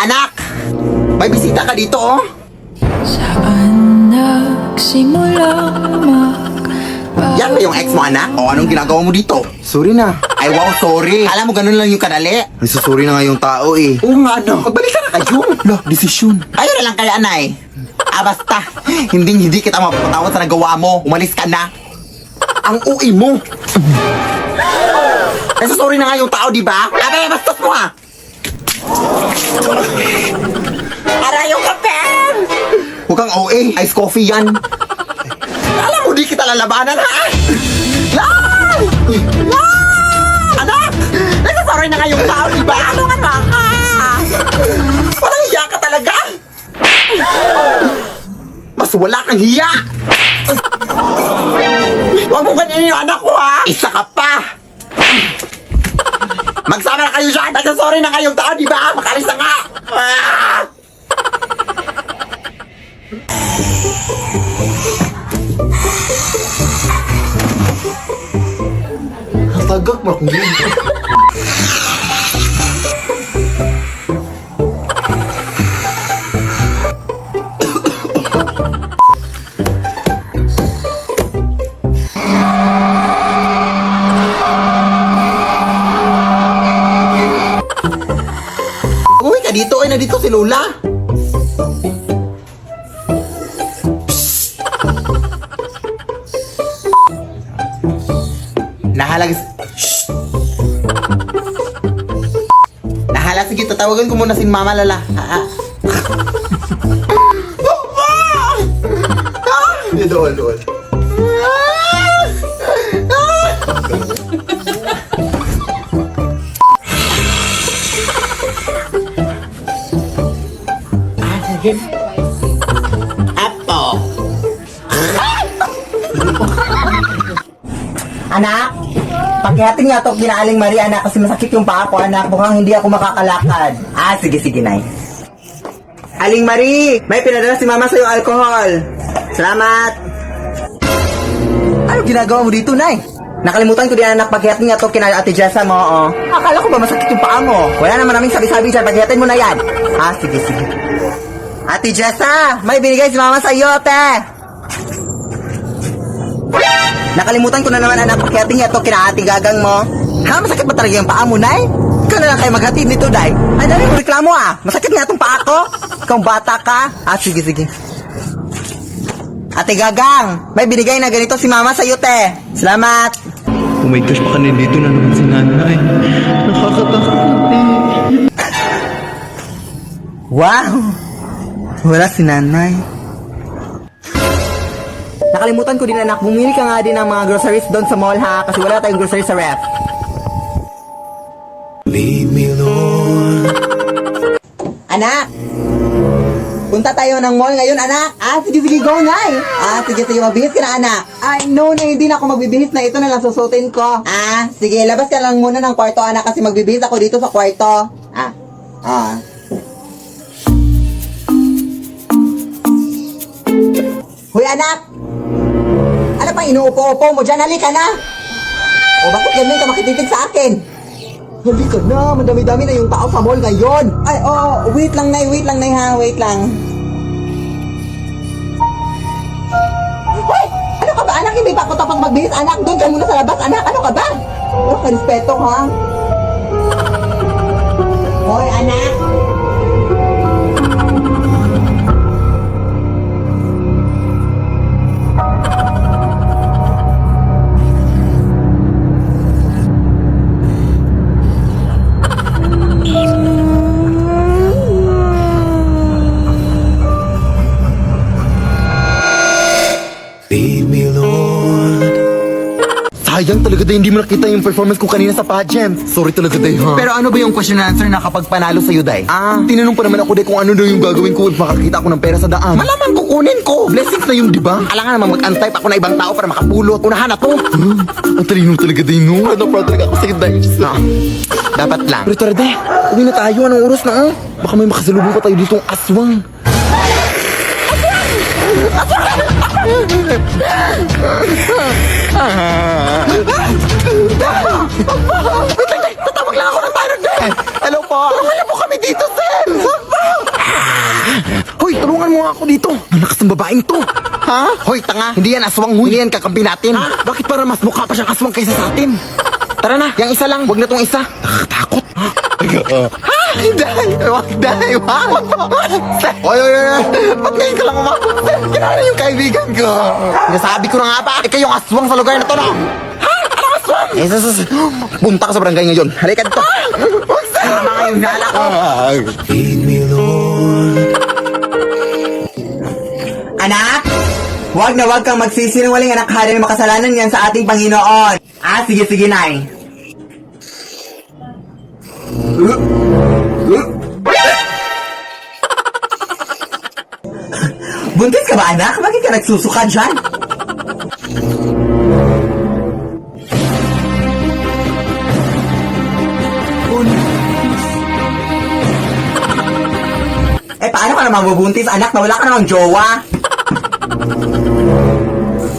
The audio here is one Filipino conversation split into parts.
Anak! May bisita ka dito, oh. Saan nagsimulang Yan ba yung ex mo, anak? O anong ginagawa mo dito? Sorry na. Ay, wow, sorry. Alam mo, ganun lang yung kadali. Nagsasorry na nga yung tao eh. Oo nga, no. Magbalik ka na kayo. Lah, desisyon. Ayun na lang kaya, anay. Basta. Hindi kita mapapatawad sa nagawa mo. Umalis ka na. Ang ui mo. Nagsasorry na nga yung tao, di ba? Abay, bastos mo, ha? Aray yung kape! Huwag kang OA. Ice coffee yan. Alam mo, di kita lalabanan, ha? Yan! Yan! Anak! Nagsasorry na nga yung tao, di ba? Ano ka na? Walang hiya ka talaga! Mas wala kang hiya! Huwag mo ganyan yung anak ko, ha? Isa ka pa! Magsama na kayo siya! Nagsasorry na kayong tao, di ba? Makalis na nga! Ah! Tagak mo akong yun. Uy, nandito si Lola! Nahalag... Shh! Nahala, sige, tatawagan ko muna si Mama Lola. Doon, doon. Apo! Anak! Pakihatin nga to kinaaling Maria, anak, kasi masakit yung paa ko, anak. Mukhang hindi ako makakalakad. Sige, Nay. Aling Marie, may pinadala si Mama sa'yo alcohol. Salamat. Ano ginagawa mo dito, Nay? Nakalimutan ko din, anak, paghihatin nga to kina Ate Jessa mo, oh. Akala ko ba masakit yung paa mo? Wala naman naming sabi-sabi dyan, paghihatin mo na yan. Sige. Ate Jessa, may binigay si Mama sa'yo, te. Nakalimutan ko na naman, anak, paghihatin nga to kina Ate Gagang mo. Masakit ba talaga yung paa mo, Nay? Ikaw na lang kayo maghatid nito, Day. Ay, dali mo reklamo, Masakit nga itong paa ko. Ikaw bata ka. Sige. Ate Gagang, may binigay na ganito si Mama sa'yo, te. Salamat. Oh my gosh, baka nandito na naman si nanay. Nakakatakot eh. Wow! Wala si nanay. Nakalimutan ko din, anak. Bumili ka nga din ng mga groceries doon sa mall, ha? Kasi wala tayong groceries sa ref. Leave me alone. Anak! Punta tayo ng mall ngayon, anak. Sige, go, Nay. Sige, magbihis ka na, anak. No, hindi na ako magbibihis na. Ito na lang susutin ko. Sige, labas ka lang muna ng kwarto, anak, kasi magbibihis ako dito sa kwarto. Hoy, anak! Ano pang inuupo-upo mo dyan? Halika na! O, bakit ganyan ka makititig sa akin? Halika na, madami-dami na yung tao sa mall ngayon. Wait lang, Nay, ha, wait lang. Hoy! Ano ka ba, anak? Hindi pa ako tapos magbihis, anak. Doon ka muna sa labas, anak. Ano ka ba? Wala ka respeto, ha? Hoy, anak! Leave me alone. Sayang talaga dahil hindi mo nakita yung performance ko kanina sa pageant. Sorry talaga dahil, ha? Pero ano ba yung question and answer na kapag panalo sa'yo, Day? Tinanong pa naman ako dahil kung ano daw yung gagawin ko if makakita ako ng pera sa daan. Malamang kukunin ko. Blessings na yun, di ba? Alangan naman mag-antay pa ako na ibang tao para makapulot. Unahan na to. Ang talino talaga dahil, no? Ano pa talaga ako sa'yo dahil. Dapat lang. Pero tara, de. Uwi na tayo. Anong oras na, oh? Baka may makasalubong pa tayo ditong aswang. Tatawag lang ako ng parang, Day. Hello po. Wala po kami dito, sir. Tulungan mo nga ako dito. Malakas ng babaeng to. Ha? Hoy, tanga. Hindi yan aswang, huy. Hindi yan kakampi natin. Ha? Bakit para mas mukha pa siyang aswang kaysa sa atin? Tara na, yung isa lang. Huwag na tong isa. Nakakatakot. Ha? Wag, Day. Wag. Oy. Ba't ngayon ka lang umabot? Kinala yung kaibigan ko. Sinasabi ko na nga ba? Ikaw yung aswang sa lugar na to, no? Ha? Ano aswang? Punta ka sa barangay ngayon. Halika dito. Huwag sa mga yung nala ko. Lead me, Lord. Anak! Huwag na huwag kang magsisinungaling, anak. Hari na makasalanan yan sa ating Panginoon. Sige, Nay. Buntis ka ba, anak? Bakit ka nagsusuka dyan? Paano ka naman mabubuntis, anak, na wala ka namang jowa?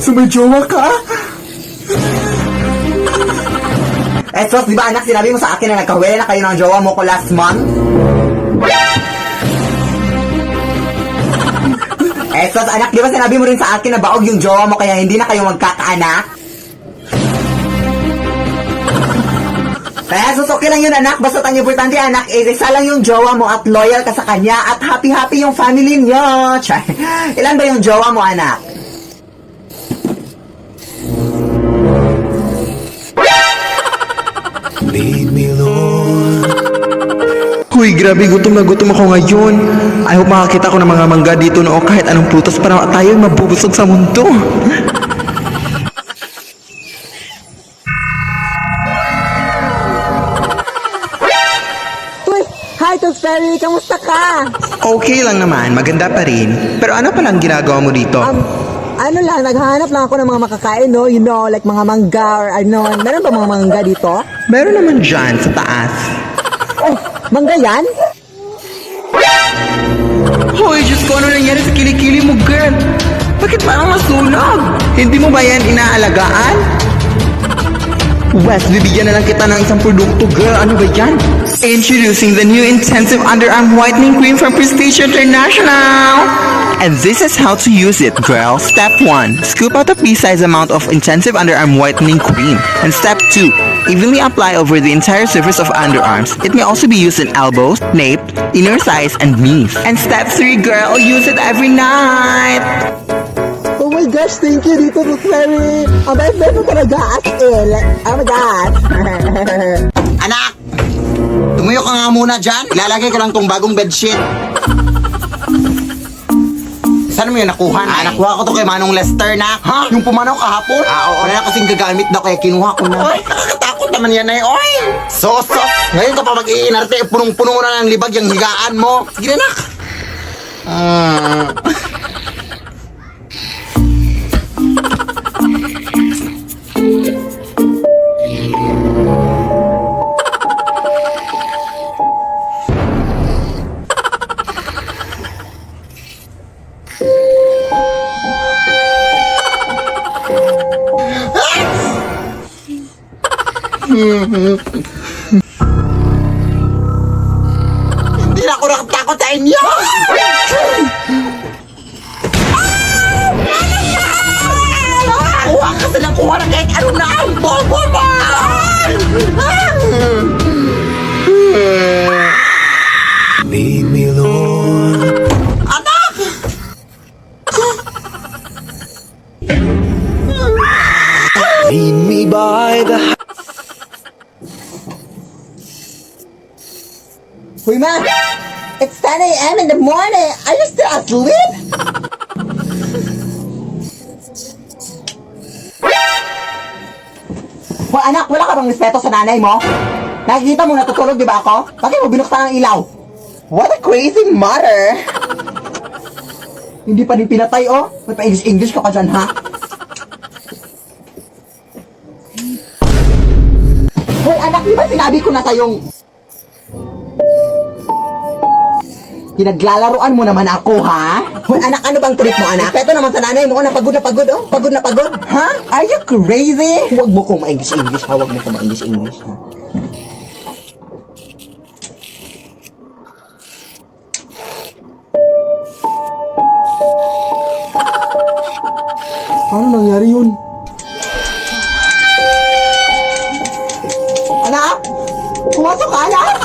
So may jowa ka? Sos, di ba anak, sinabi mo sa akin na nagkahuwela na kayo ng jowa mo ko last month? Sos, anak, di ba sinabi mo rin sa akin na baog yung jowa mo kaya hindi na kayo magkakaanak? Sos, okay lang yun, anak. Basta ang importante, anak, isa lang yung jowa mo at loyal ka sa kanya at happy-happy yung family niyo. Ilan ba yung jowa mo, anak? Lead me, Lord. Huy, grabe, gutom na gutom ako ngayon. I hope makakita ko ng mga mangga dito no, o kahit anong prutas para tayo mabubusog sa mundo. Uy! Hi, Tooth Fairy! Kamusta ka? Okay lang naman, maganda pa rin. Pero ano palang ginagawa mo dito? Ano lang, naghahanap lang ako ng mga makakain, no? You know, like mga mangga or ano. Meron ba mga mangga dito? Meron naman dyan sa taas. Oh, mangga yan? Hoy, Diyos ko, ano nangyari sa kilikili mo, girl? Bakit parang masunog? Hindi mo ba yan inaalagaan? Wes, bibigyan na lang kita ng isang produkto, girl. Ano ba yan? Introducing the new Intensive Underarm Whitening Cream from Prestige International! And this is how to use it, girl. Step 1. Scoop out a pea-sized amount of Intensive Underarm Whitening Cream. And Step 2. Evenly apply over the entire surface of underarms. It may also be used in elbows, nape, inner thighs, and knees. And Step 3, girl. Use it every night! Oh my gosh, thank you dito, Tooth Fairy! Ang bait-bait mo talaga, as in. Like, oh my gosh! Anak! Tumuyo ka nga muna dyan. Ilalagay ko lang tong bagong bedsheet. Saan mo yun nakuha? Nakuha ko to kay Manong Lester na. Ha? Yung pumanaw kahapon? Oo. Wala na kasing gagamit daw kaya kinuha ko na. Oy, nakakatakot naman yan ay. Oy! Sos! Ngayon ka pa mag-iinarte, punong-puno mo na ng libag yung higaan mo. Sige na, nak! Hindi na ako nakatakot sa inyo! Kuha ka sa lang kuha na kahit ano na ang bobo mo! Lead me, Lord. Anak! Lead me by the Uy, ma! It's 10 a.m. in the morning! Are you still asleep? Hoy, anak, wala ka bang respeto sa nanay mo? Nakikita mo natutulog, di ba ako? Bakit mo binuksan ang ilaw? What a crazy mother! Hindi pa din pinatay, oh. May pa-English ka pa dyan, ha? Hoy, anak, di ba sinabi ko na tayong pinaglalaruan mo naman ako, ha? Hoy, anak, ano bang trip mo, anak? Respeto naman sa nanay mo, oh, napagod na pagod, oh. Pagod na pagod. Ha? Are you crazy? Huwag mo kong ma-English, ha? Huwag mo kong ma-English, ha? Paano nangyari yun? Anak! Pumasok ka, anak!